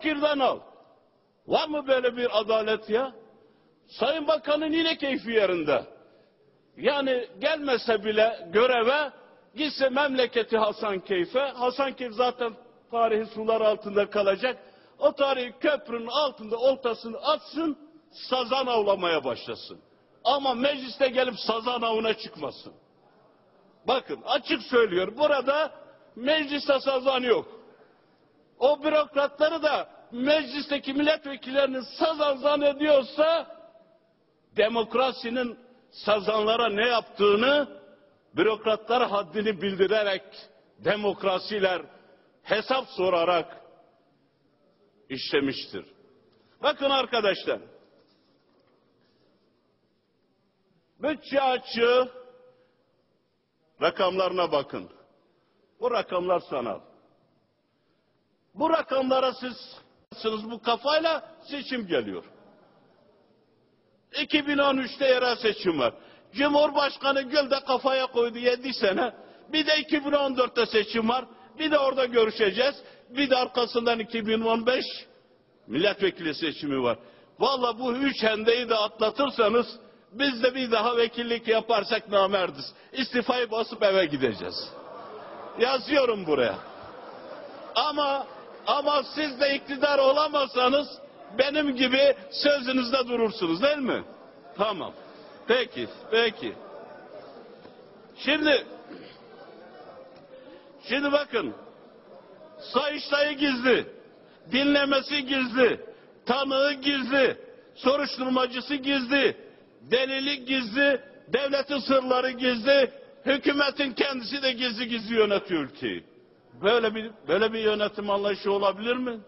fakirden al. Var mı böyle bir adalet ya? Sayın Bakan'ın yine keyfi yerinde. Yani gelmese bile göreve, gitse memleketi Hasankeyf'e. Hasankeyf zaten tarihi sular altında kalacak. O tarihi köprünün altında oltasını atsın, sazan avlamaya başlasın. Ama mecliste gelip sazan avına çıkmasın. Bakın açık söylüyor, burada mecliste sazan yok. O bürokratları da meclisteki milletvekillerinin sazan zannediyorsa, demokrasinin sazanlara ne yaptığını bürokratlar haddini bildirerek, demokrasiler hesap sorarak işlemiştir. Bakın arkadaşlar, bütçe açığı rakamlarına bakın. Bu rakamlar sanal. Bu rakamlara siz bu kafayla seçim geliyor. 2013'te yerel seçim var. Cumhurbaşkanı Gül de kafaya koydu 7 sene. Bir de 2014'te seçim var. Bir de orada görüşeceğiz. Bir de arkasından 2015 milletvekili seçimi var. Vallahi bu 3 hendeyi de atlatırsanız biz de bir daha vekillik yaparsak namerdiz. İstifayı basıp eve gideceğiz. Yazıyorum buraya. Ama siz de iktidar olamazsanız benim gibi sözünüzde durursunuz değil mi? Tamam. Peki. Şimdi bakın. Sayıştayı gizli. Dinlemesi gizli. Tanığı gizli. Soruşturmacısı gizli. Delili gizli. Devletin sırları gizli. Hükümetin kendisi de gizli yönetiyor ülkeyi. Böyle bir yönetim anlayışı olabilir mi?